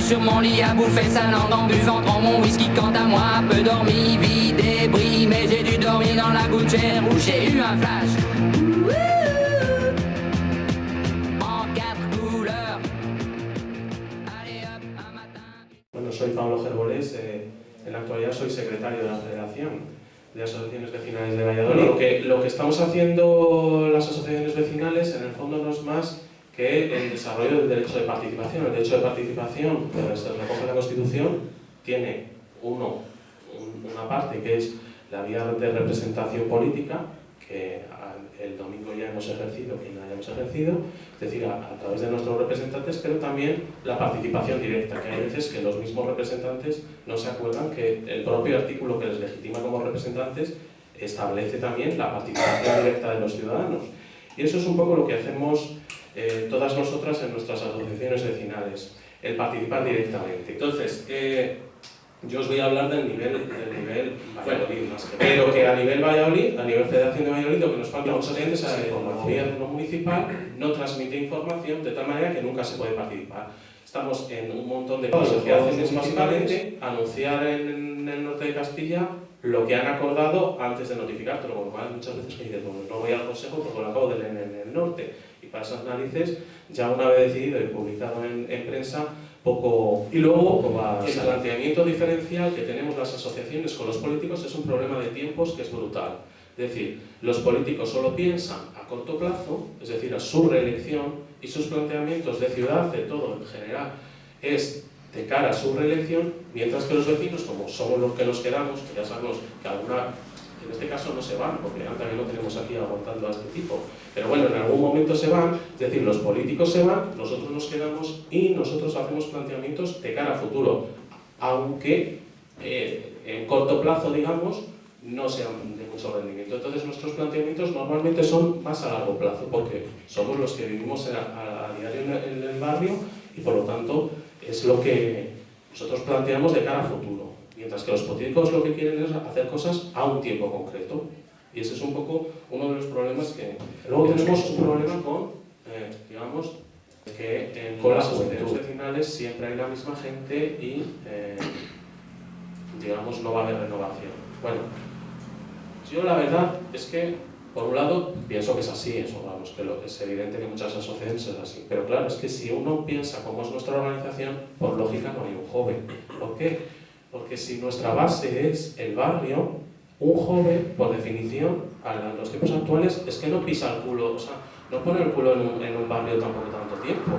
sur mon lit à bouffer sa langue en buvant grand mon whisky. Quant à moi, peu dormi, vie débris, mais j'ai dû dormir dans la gouttière où j'ai eu un flash. En 4 couleurs. Allez hop, un matin. Bueno, soy Pablo Gerbolés, en la actualidad soy secretario de la Federación de Asociaciones Vecinales de Valladolid. Lo que estamos haciendo las asociaciones vecinales en el fondo no es más que el desarrollo del derecho de participación. El derecho de participación, que se recoge en la Constitución, tiene una parte que es la vía de representación política, que el domingo ya hemos ejercido, quien la hayamos ejercido, es decir, a través de nuestros representantes, pero también la participación directa, que hay veces que los mismos representantes no se acuerdan que el propio artículo que les legitima como representantes establece también la participación directa de los ciudadanos. Y eso es un poco lo que hacemos todas nosotras en nuestras asociaciones vecinales, el participar directamente. Entonces, yo os voy a hablar del nivel Valladolid más que pero que a nivel Valladolid, a nivel Federación de Valladolid, lo que nos falta a muchos clientes es la información. El gobierno municipal no transmite información de tal manera que nunca se puede participar. Estamos en un montón de cosas que hacen es básicamente anunciar en el norte de Castilla lo que han acordado antes de notificártelo, con lo cual muchas veces me dicen, bueno, no voy al consejo porque lo acabo de leer en el norte. Y para esas narices, ya una vez decidido y publicado en prensa, poco. Y luego, el planteamiento diferencial que tenemos las asociaciones con los políticos es un problema de tiempos que es brutal. Es decir, los políticos solo piensan a corto plazo, es decir, a su reelección, y sus planteamientos de ciudad, de todo en general, es de cara a su reelección, mientras que los vecinos, como somos los que nos quedamos, que ya sabemos que alguna, en este caso no se van, porque también lo tenemos aquí aguantando a este tipo, pero bueno, en algún momento se van, es decir, los políticos se van, nosotros nos quedamos y nosotros hacemos planteamientos de cara a futuro, aunque en corto plazo, digamos, no sean de mucho rendimiento. Entonces nuestros planteamientos normalmente son más a largo plazo, porque somos los que vivimos a diario en el barrio y por lo tanto es lo que nosotros planteamos de cara a futuro, mientras que los políticos lo que quieren es hacer cosas a un tiempo concreto. Y ese es un poco uno de los problemas que... Luego tenemos un problema con, digamos, que con las asociaciones vecinales siempre hay la misma gente y, digamos, no va a haber renovación. Bueno, yo la verdad es que, por un lado, pienso que es así, eso, vamos, que es evidente que muchas asociaciones es así. Pero claro, es que si uno piensa cómo es nuestra organización, por lógica no hay un joven. ¿Por qué? Porque si nuestra base es el barrio, un joven, por definición, en los tiempos actuales, es que no pisa el culo, o sea, no pone el culo en un barrio tampoco tanto tiempo.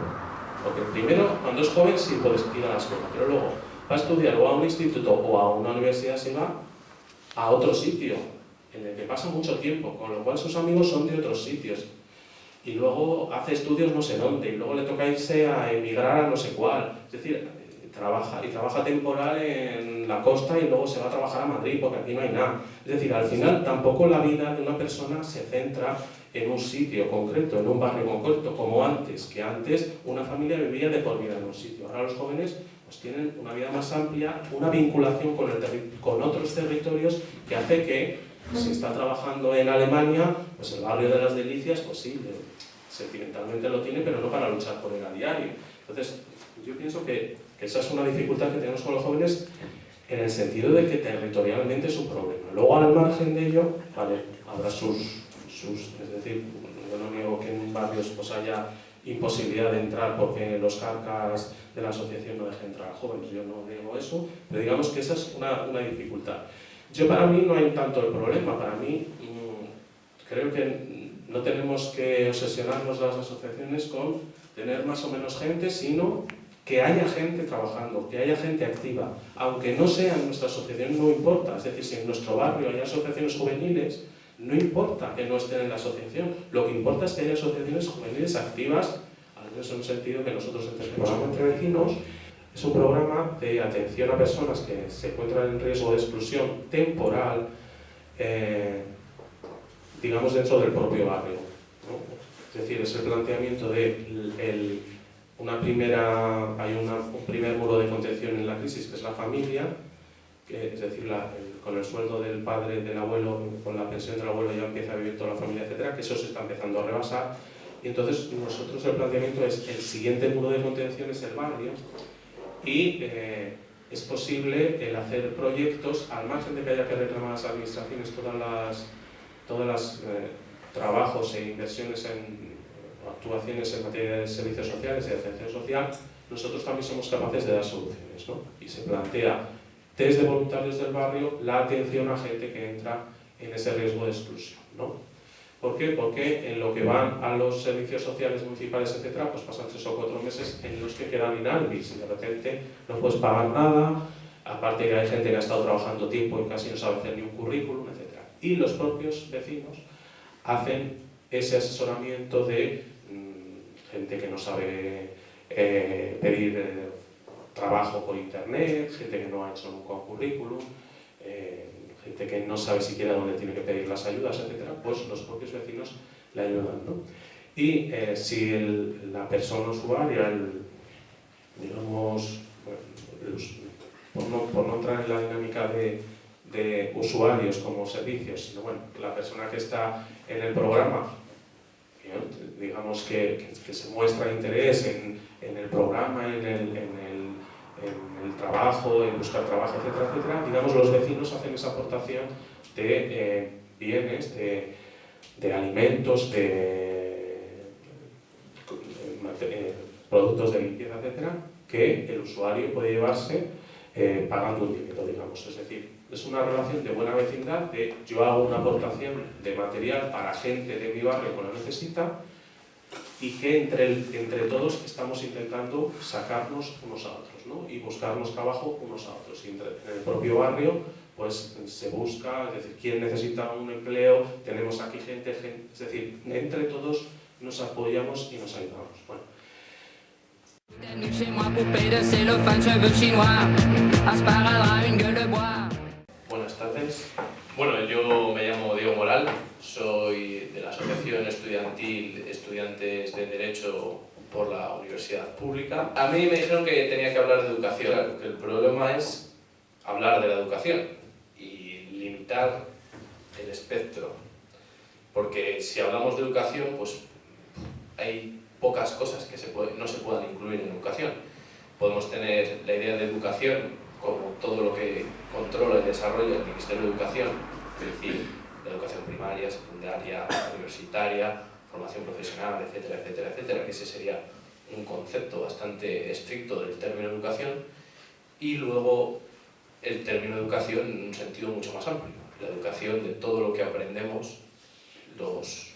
Porque primero, cuando es joven sí puedes ir a la escuela, pero luego va a estudiar o a un instituto o a una universidad, se va a otro sitio, en el que pasa mucho tiempo, con lo cual sus amigos son de otros sitios. Y luego hace estudios no sé dónde, y luego le toca irse a emigrar a no sé cuál. Es decir, trabaja temporal en la costa y luego se va a trabajar a Madrid porque aquí no hay nada. Es decir, al final tampoco la vida de una persona se centra en un sitio concreto, en un barrio concreto, como antes, que antes una familia vivía de por vida en un sitio. Ahora los jóvenes pues tienen una vida más amplia, una vinculación con otros territorios que hace que si está trabajando en Alemania, pues el barrio de las Delicias, pues sí, sentimentalmente lo tiene, pero no para luchar por él a diario. Entonces, yo pienso que esa es una dificultad que tenemos con los jóvenes en el sentido de que territorialmente es un problema. Luego, al margen de ello, vale, habrá sus es decir, yo no niego que en barrios pues haya imposibilidad de entrar porque los carcas de la asociación no dejen entrar a jóvenes, yo no niego eso, pero digamos que esa es una dificultad. Para mí no hay tanto el problema, para mí creo que no tenemos que obsesionarnos las asociaciones con tener más o menos gente, sino que haya gente trabajando, que haya gente activa, aunque no sea en nuestra asociación, no importa, es decir, si en nuestro barrio hay asociaciones juveniles, no importa que no estén en la asociación, lo que importa es que haya asociaciones juveniles activas, al menos en un sentido que nosotros entendemos entre vecinos. Es un programa de atención a personas que se encuentran en riesgo de exclusión temporal, digamos, dentro del propio barrio, ¿no? Es decir, es el planteamiento de un primer muro de contención en la crisis, que es la familia, es decir, con el sueldo del padre, del abuelo, con la pensión del abuelo ya empieza a vivir toda la familia, etcétera, que eso se está empezando a rebasar. Y entonces nosotros el planteamiento es el siguiente muro de contención es el barrio, y es posible el hacer proyectos, al margen de que haya que reclamar a las administraciones todas las trabajos e inversiones o actuaciones en materia de servicios sociales y de atención social, nosotros también somos capaces de dar soluciones, ¿no? Y se plantea desde voluntarios del barrio la atención a gente que entra en ese riesgo de exclusión, ¿no? ¿Por qué? Porque en lo que van a los servicios sociales municipales, etcétera, pues pasan 3 o 4 meses en los que quedan inhábiles y de repente no puedes pagar nada, aparte que hay gente que ha estado trabajando tiempo y casi no sabe hacer ni un currículum, etcétera. Y los propios vecinos hacen ese asesoramiento de gente que no sabe pedir trabajo por internet, gente que no ha hecho nunca un currículum, gente que no sabe siquiera dónde tiene que pedir las ayudas, etcétera, pues los propios vecinos le ayudan, ¿no? Y si la persona usuaria, digamos, bueno, por no entrar en la dinámica de usuarios como servicios, sino bueno, la persona que está en el programa, digamos que se muestra interés en el programa, en el trabajo, en buscar trabajo, etcétera, etcétera, digamos, los vecinos hacen esa aportación de bienes, de alimentos, de productos de limpieza, etcétera, que el usuario puede llevarse pagando un dinero, digamos. Es decir, es una relación de buena vecindad, de yo hago una aportación de material para gente de mi barrio que lo necesita y que entre todos estamos intentando sacarnos unos a otros, ¿no? Y buscarnos trabajo unos a otros. Y en el propio barrio pues se busca, es decir, quién necesita un empleo, tenemos aquí gente, es decir, entre todos nos apoyamos y nos ayudamos. Bueno. Buenas tardes. Bueno, yo me llamo Diego Moral, soy de la Asociación Estudiantil Estudiantes de Derecho por la Universidad Pública. A mí me dijeron que tenía que hablar de educación, claro, que el problema es hablar de la educación y limitar el espectro, porque si hablamos de educación, pues hay pocas cosas que no se puedan incluir en educación. Podemos tener la idea de educación como todo lo que controla y desarrolla el Ministerio de Educación, es decir, la educación primaria, secundaria, universitaria, formación profesional, etcétera, etcétera, etcétera, que ese sería un concepto bastante estricto del término educación, y luego el término educación en un sentido mucho más amplio, la educación de todo lo que aprendemos los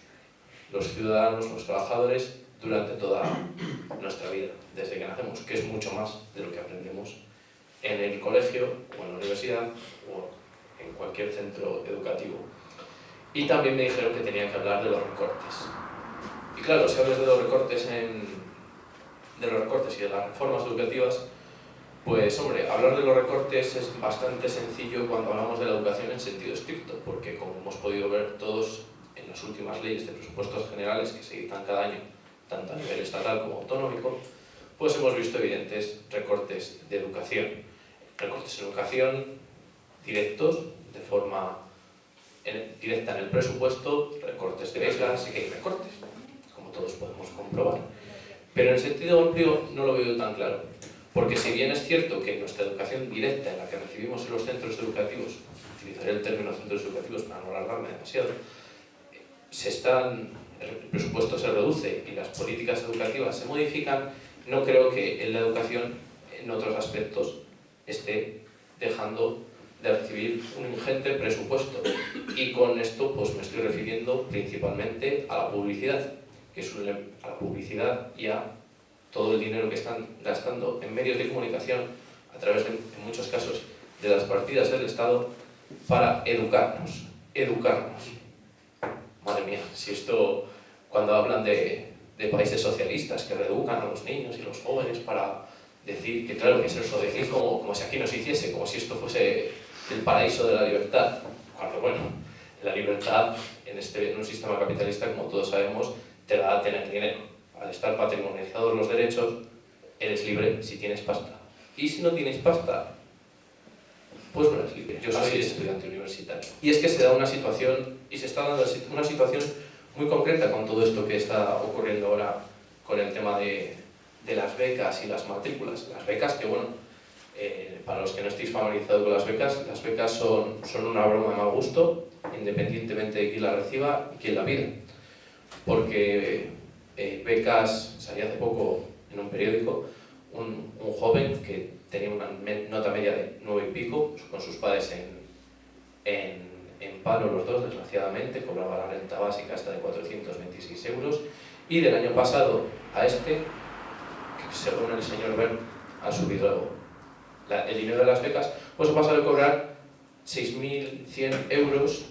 ciudadanos, los trabajadores, durante toda nuestra vida, desde que nacemos, que es mucho más de lo que aprendemos en el colegio o en la universidad o en cualquier centro educativo. Y también me dijeron que tenía que hablar de los recortes. Y claro, si hablas de los recortes y de las reformas educativas, pues hombre, hablar de los recortes es bastante sencillo cuando hablamos de la educación en sentido estricto, porque como hemos podido ver todos en las últimas leyes de presupuestos generales que se dictan cada año, tanto a nivel estatal como autonómico, pues hemos visto evidentes recortes de educación. Recortes en educación directos, de forma directa en el presupuesto, recortes de becas, sí que hay recortes, como todos podemos comprobar. Pero en el sentido amplio no lo veo tan claro, porque si bien es cierto que nuestra educación directa, en la que recibimos en los centros educativos, utilizaré el término centros educativos para no alargarme demasiado, el presupuesto se reduce y las políticas educativas se modifican, no creo que en la educación, en otros aspectos, esté dejando de recibir un ingente presupuesto. Y con esto pues me estoy refiriendo principalmente a la publicidad, a la publicidad y a todo el dinero que están gastando en medios de comunicación, a través de, en muchos casos, de las partidas del Estado, para educarnos. Madre mía, si esto, cuando hablan de países socialistas que reeducan a los niños y los jóvenes para decir que claro que es eso, decir como si aquí no se hiciese, como si esto fuese el paraíso de la libertad, cuando bueno, la libertad en un sistema capitalista, como todos sabemos, te da a tener dinero. Al estar patrimonializados los derechos, eres libre si tienes pasta. Y si no tienes pasta, pues no eres libre. Yo soy estudiante universitario. Y es que se da una situación, y se está dando una situación muy concreta con todo esto que está ocurriendo ahora con el tema de de las becas y las matrículas. Las becas que, bueno, para los que no estéis familiarizados con las becas son una broma de mal gusto, independientemente de quién la reciba y quién la pida. Porque becas, salía hace poco en un periódico, un joven que tenía una nota media de 9 y pico, con sus padres en paro los dos, desgraciadamente, cobraba la renta básica hasta de 426 euros, y del año pasado a este, según el señor Bern, ha subido el dinero de las becas, pues ha pasado de cobrar 6.100 euros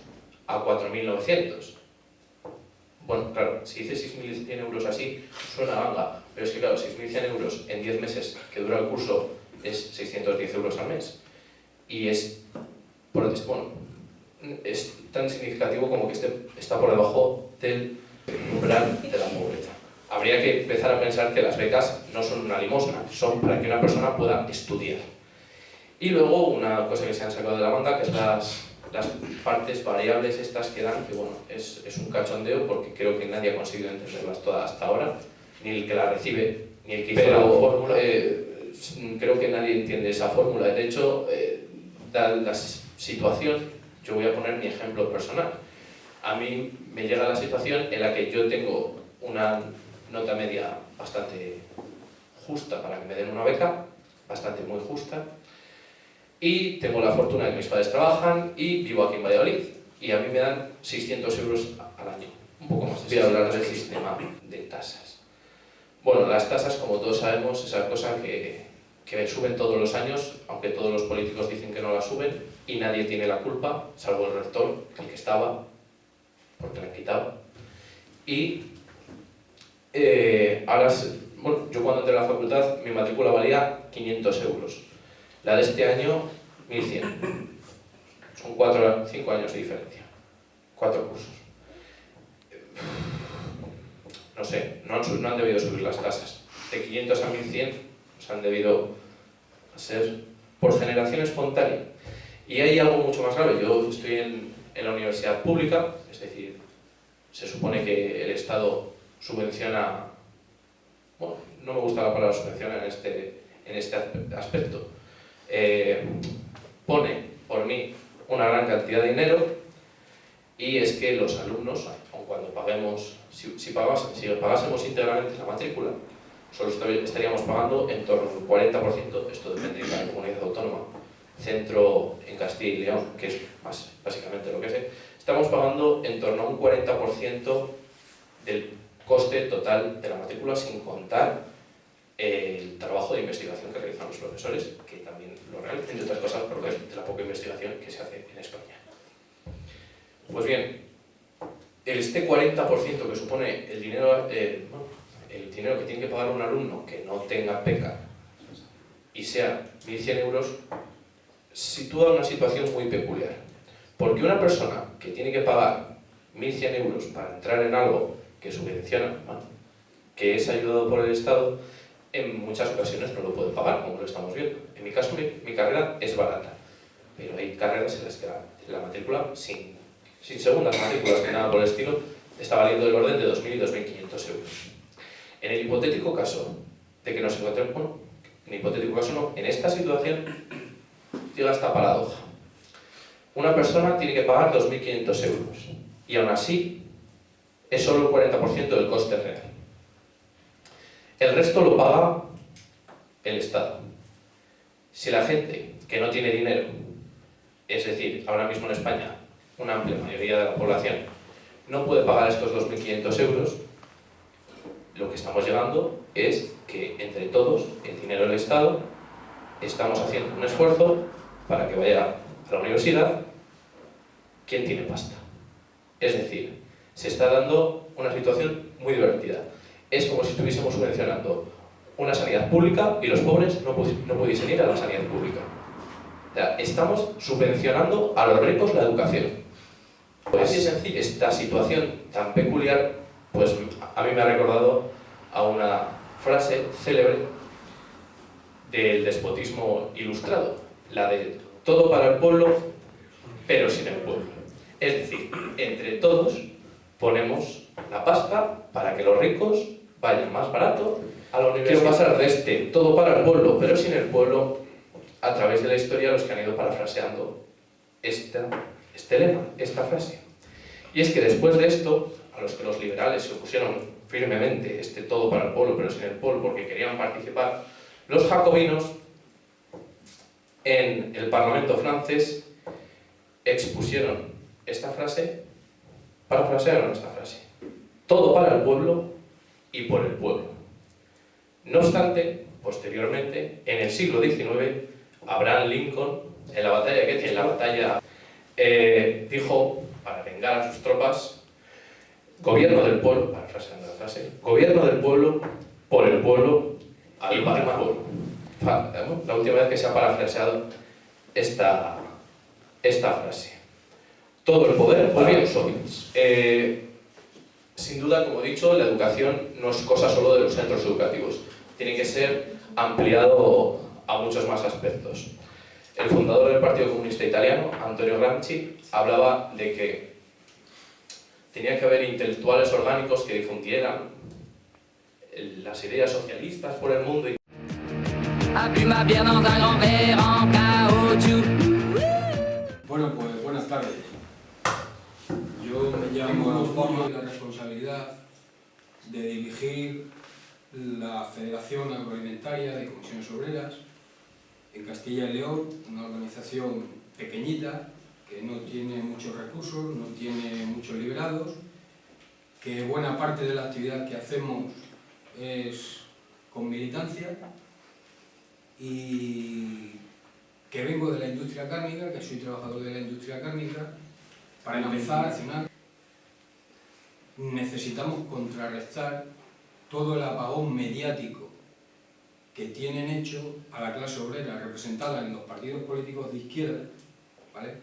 a 4.900. Bueno, claro, si dice 6.100 euros así, suena ganga, pero es que claro, 6.100 euros en 10 meses que dura el curso es 610 euros al mes. Y es tan significativo como que está por debajo del umbral de la pobreza. Habría que empezar a pensar que las becas no son una limosna, son para que una persona pueda estudiar. Y luego una cosa que se han sacado de la manga, que es las partes variables estas que dan, que bueno, es un cachondeo porque creo que nadie ha conseguido entenderlas todas hasta ahora, ni el que la recibe, ni el que hizo la fórmula. Creo que nadie entiende esa fórmula. De hecho, dada la situación, yo voy a poner mi ejemplo personal. A mí me llega la situación en la que yo tengo una nota media bastante justa para que me den una beca, bastante muy justa, y tengo la fortuna de que mis padres trabajan y vivo aquí en Valladolid, y a mí me dan 600 euros al año, un poco más. Voy a hablar del sistema de tasas. Bueno, las tasas, como todos sabemos, es esa cosa que suben todos los años, aunque todos los políticos dicen que no la suben, y nadie tiene la culpa, salvo el rector, el que estaba, porque le han quitado. Y ahora, bueno, yo cuando entré a la facultad, mi matrícula valía 500 euros. La de este año, 1.100. Son 5 años de diferencia. 4 cursos. No sé, no han debido subir las tasas. De 500 a 1.100 se han debido ser por generación espontánea. Y hay algo mucho más grave. Yo estoy en la universidad pública, es decir, se supone que el Estado subvenciona, bueno, no me gusta la palabra subvenciona en este aspecto, pone por mí una gran cantidad de dinero, y es que los alumnos, aun cuando paguemos, si pagásemos íntegramente la matrícula, solo estaríamos pagando en torno al 40%, esto depende de cada comunidad autónoma, centro en Castilla y León, que es básicamente lo que sé, estamos pagando en torno a un 40% del coste total de la matrícula, sin contar el trabajo de investigación que realizan los profesores, que también lo realizan, entre otras cosas, porque es de la poca investigación que se hace en España. Pues bien, este 40% que supone el dinero que tiene que pagar un alumno que no tenga beca y sea 1.100 euros, sitúa una situación muy peculiar. Porque una persona que tiene que pagar 1.100 euros para entrar en algo que subvenciona, que es ayudado por el Estado, en muchas ocasiones no lo puede pagar, como lo estamos viendo. En mi caso, mi carrera es barata, pero hay carreras en las que la matrícula, sin segundas matrículas ni nada por el estilo, está valiendo del orden de 2.000 y 2.500 euros. En el hipotético caso de que nos encontremos, bueno, en hipotético caso no, en esta situación llega esta paradoja. Una persona tiene que pagar 2.500 euros y aún así es solo el 40% del coste real. El resto lo paga el Estado. Si la gente que no tiene dinero, es decir, ahora mismo en España, una amplia mayoría de la población, no puede pagar estos 2.500 euros, lo que estamos llegando es que entre todos, el dinero del Estado, estamos haciendo un esfuerzo para que vaya a la universidad quien tiene pasta. Es decir, se está dando una situación muy divertida. Es como si estuviésemos subvencionando una sanidad pública y los pobres no pudiesen ir a la sanidad pública. O sea, estamos subvencionando a los ricos la educación. Pues así de sencillo. Esta situación tan peculiar, pues a mí me ha recordado a una frase célebre del despotismo ilustrado, la de todo para el pueblo, pero sin el pueblo. Es decir, entre todos ponemos la pasta para que los ricos vayan más barato a la universidad. Quiero pasar de este todo para el pueblo, pero sin el pueblo, a través de la historia, los que han ido parafraseando este lema, esta frase. Y es que después de esto, a los que los liberales se opusieron firmemente, este todo para el pueblo, pero sin el pueblo, porque querían participar, los jacobinos en el Parlamento francés expusieron esta frase, parafrasearon esta frase: todo para el pueblo y por el pueblo. No obstante, posteriormente, en el siglo XIX, Abraham Lincoln, en la batalla de Gettysburg, dijo, para vengar a sus tropas, gobierno del pueblo, parafraseando la frase, gobierno del pueblo, por el pueblo y para el pueblo. La última vez que se ha parafraseado esta frase. Todo el poder para los jóvenes. Sin duda, como he dicho, la educación no es cosa solo de los centros educativos. Tiene que ser ampliado a muchos más aspectos. El fundador del Partido Comunista Italiano, Antonio Gramsci, hablaba de que tenía que haber intelectuales orgánicos que difundieran las ideas socialistas por el mundo. Bueno, pues buenas tardes. Yo me llamo Pablo y la responsabilidad de dirigir la Federación Agroalimentaria de Comisiones Obreras en Castilla y León, una organización pequeñita que no tiene muchos recursos, no tiene muchos liberados, que buena parte de la actividad que hacemos es con militancia y que vengo de la industria cárnica, que soy trabajador de la industria cárnica. Para empezar, necesitamos contrarrestar todo el apagón mediático que tienen hecho a la clase obrera representada en los partidos políticos de izquierda, ¿vale?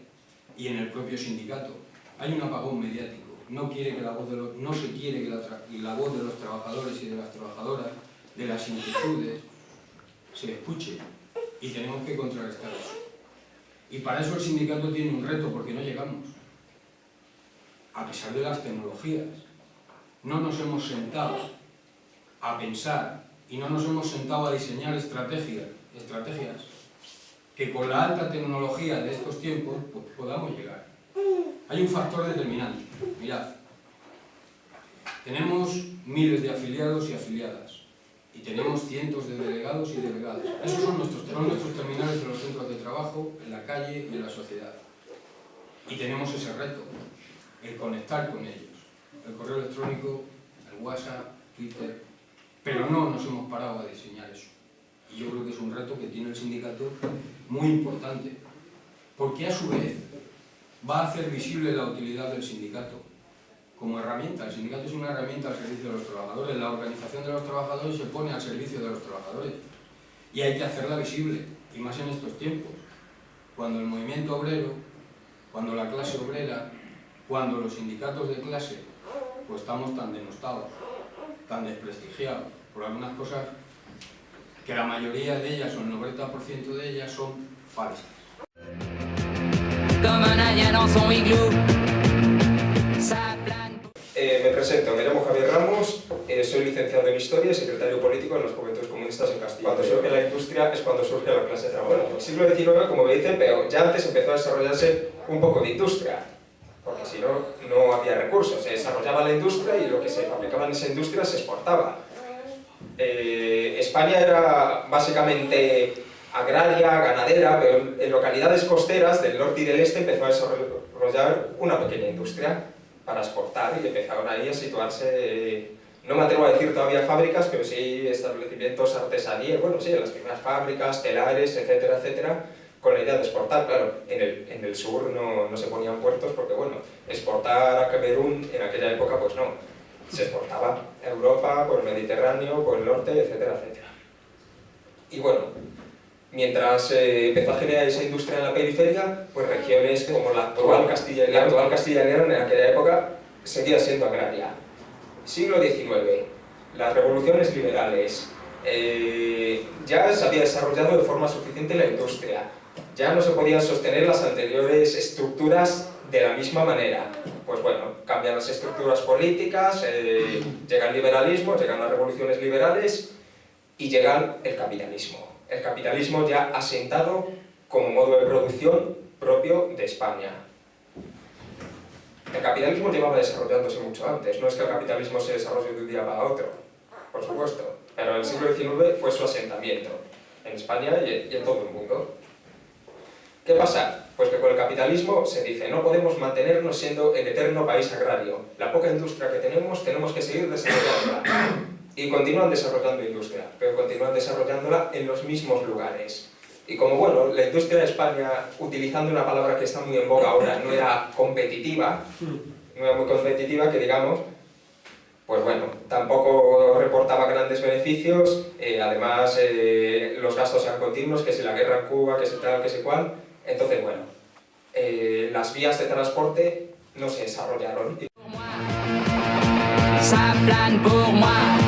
Y en el propio sindicato. Hay un apagón mediático. No se quiere que la voz de los trabajadores y de las trabajadoras, de las inquietudes, se escuche. Y tenemos que contrarrestar eso. Y para eso el sindicato tiene un reto, porque no llegamos. A pesar de las tecnologías, no nos hemos sentado a pensar y no nos hemos sentado a diseñar estrategias que con la alta tecnología de estos tiempos pues, podamos llegar. Hay un factor determinante. Mirad, tenemos miles de afiliados y afiliadas y tenemos cientos de delegados y delegadas. Esos son nuestros terminales de los centros de trabajo, en la calle y en la sociedad. Y tenemos ese reto, el conectar con ellos. El correo electrónico, el WhatsApp, Twitter, pero no nos hemos parado a diseñar eso. Y yo creo que es un reto que tiene el sindicato muy importante, porque a su vez va a hacer visible la utilidad del sindicato como herramienta. El sindicato es una herramienta al servicio de los trabajadores, la organización de los trabajadores se pone al servicio de los trabajadores y hay que hacerla visible, y más en estos tiempos, cuando el movimiento obrero, cuando la clase obrera, cuando los sindicatos de clase pues estamos tan denostados, tan desprestigiados por algunas cosas que la mayoría de ellas, o el 90% de ellas, son falsas. Me presento, me llamo Javier Ramos, soy licenciado en Historia y secretario político en los Juventudes Comunistas en Castilla. Cuando surge la industria es cuando surge la clase trabajadora. En el siglo XIX, como me dicen, pero ya antes empezó a desarrollarse un poco de industria, porque si no, no había recursos. Se desarrollaba la industria y lo que se fabricaba en esa industria se exportaba. España era básicamente agraria, ganadera, pero en localidades costeras del norte y del este empezó a desarrollar una pequeña industria para exportar y empezaron ahí a situarse, no me atrevo a decir todavía fábricas, pero sí establecimientos artesanías, bueno sí, las primeras fábricas, telares, etcétera, etcétera, con la idea de exportar. Claro, en el sur no se ponían puertos porque, bueno, exportar a Camerún en aquella época, pues no, se exportaba a Europa, por el Mediterráneo, por el norte, etcétera, etcétera. Y bueno, mientras empezó a generar esa industria en la periferia, pues regiones como la actual Castilla y León en aquella época seguía siendo agraria. Siglo XIX, las revoluciones liberales, ya se había desarrollado de forma suficiente la industria, ya no se podían sostener las anteriores estructuras de la misma manera. Pues bueno, cambian las estructuras políticas, llega el liberalismo, llegan las revoluciones liberales y llega el capitalismo. El capitalismo ya asentado como modo de producción propio de España. El capitalismo llevaba desarrollándose mucho antes, no es que el capitalismo se desarrolle de un día para otro, por supuesto, pero en el siglo XIX fue su asentamiento, en España y en todo el mundo. ¿Qué pasa? Pues que con el capitalismo se dice, no podemos mantenernos siendo el eterno país agrario, la poca industria que tenemos que seguir desarrollándola. Y continúan desarrollando industria, pero continúan desarrollándola en los mismos lugares. Y como, bueno, la industria de España, utilizando una palabra que está muy en boga ahora, no era competitiva, que digamos, pues bueno, tampoco reportaba grandes beneficios, además los gastos eran continuos, que si la guerra en Cuba, que si tal, que si cual. Entonces, bueno, las vías de transporte no se desarrollaron. Ça plane pour moi.